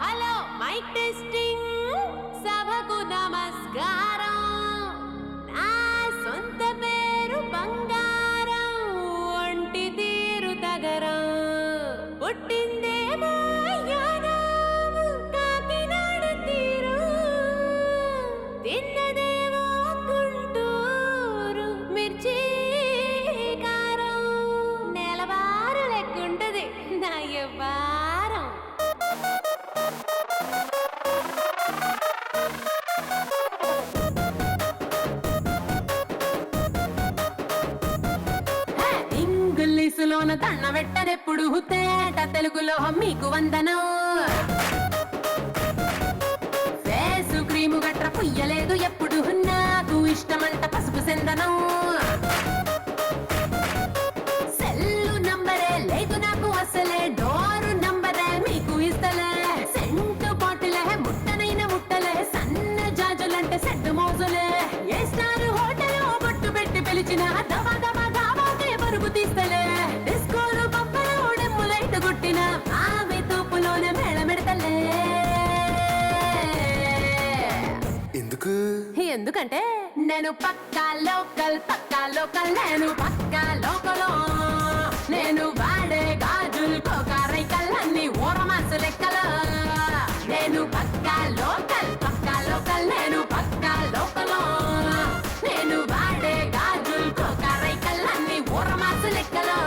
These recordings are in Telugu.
హలో మైక్ టెస్టింగ్ సభకు నమస్కారం నా సొంత పేరు బంగారం ఒంటి తీరు తగరం పుట్టిందేమో యానాం కాకినాడ తీరు తిన్నదేమో గుంటూరు మిర్చి కారం నెలవారు లెక్కుంటది నా యవ్వారం ఇంగ్లీషులోన దండ పెట్టదెప్పుడు తేట తెలుగులో మీకు వందనం ఫేసు క్రీము గట్ర పుయ్యలేదు ఎప్పుడు నాకు ఇష్టమంట పసుపు సెందనం సెల్లు నంబరే లేదు నాకు అసలే డోరు నంబరే మీకు ఇస్తలే సెంటు బాటిలే ముట్టనైన ముట్టలే సన్న జాజులంటే సెట్టు మోజులే ఏ స్టార్ హోటల్ బొట్టు పెట్టి పిలిచిన దవా దవా దావాకే పరుగు తీస్తలే డిస్కోలు పప్పలు డెమ్ము లైట్ గుట్టిన ఆమె తూపులోనే మేళమెడతలే ఎందుకంటే నేను పక్కా లోకల్ నేను పక్కా లోకలో నేను వాడే గాజులు కోకారైకల్లన్నీ ఊరమాసు లెక్కలో నేను పక్కా లోకల్ నేను పక్కా లోకలో నేను వాడే గాజులు కోకారైకల్లన్నీ ఊరమాసు లెక్కలో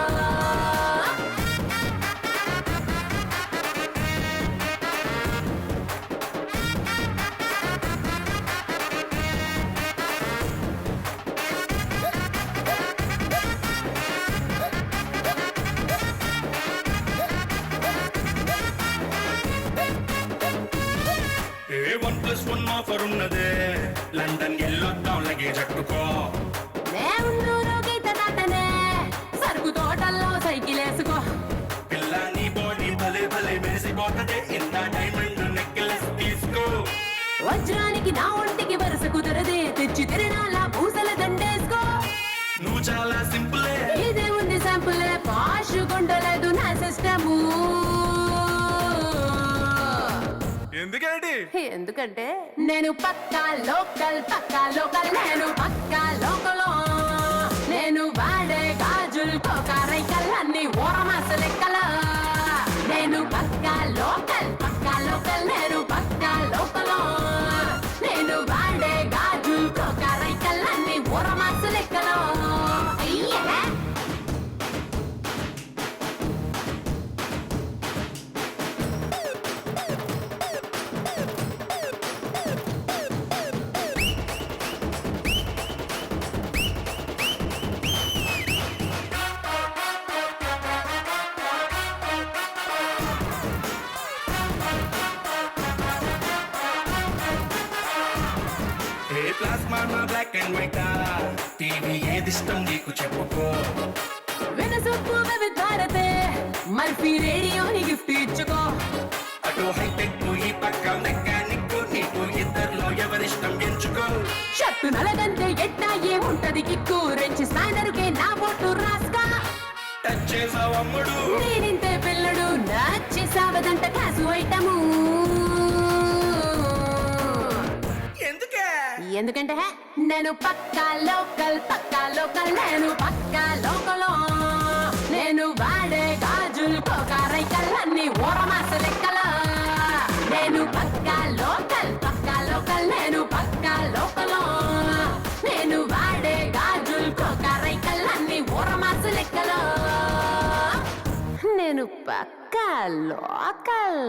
+1 ఆఫర్ ఉన్నదే లండన్ ఎల్లొద్దాం లగేజ్ అట్టుకో సరుకు తోటల్లో సైకిల్ వేసుకో పిల్ల నీ బాడీ భలే భలే మెరిసిపోతదే ఇంత డైమండ్ నెక్లెస్ తీసుకో వజ్రానికి నా ఒంటికి వరుస కుదరదే తెచ్చి తిరణాల పూసల దండేసుకో నువ్వు చాలా సింపులే ఇదే ఉంది శాంపులే పాషు గుండలేదు నా సిస్టము ఎందుకంటే నేను పక్కా లోకల్ నేను పక్కా లోకలో నేను వాడే గాజులు కోకారైకల్లన్నీ ఊరమాస లెక్కల నేను పక్కా లోకల్ నేను పక్కా లోకలో నేను వాడే గాజులు కోకారైకల్లన్నీ ఊరమాస లెక్కలో అయ్యే plasma black and white TV ఏదిష్టం నీకు చెప్పుకో వినసొప్పు విధారతే మర్ఫీ రేడియోని గిఫ్ట్ ఇచ్చుకో అటు హైటెక్ ఈ పక్క మెకానిక్ నీకు ఇద్దర్లో ఎవరిష్టం ఎంచుకో షర్టు నలగంటే ఎట్టా ఏముంటది కిక్కు రెంచి స్పానరుకే నా బొట్టు రాస్కా టచ్ చేసావమ్ముడు నేనింతే పిల్లడు నచ్చేసావదంట కాసు ఐటము ఎందుకంటే నేను పక్కా లోకల్ నేను పక్కా లోకలో నేను వాడే గాజులు కోకారైకల్లన్నీ ఊరమాస లెక్కల నేను పక్కా లోకల్ నేను పక్కా లోకలో నేను వాడే గాజులు కోకారైకల్లన్నీ ఊరమాస లెక్కలో నేను పక్కా లోకల్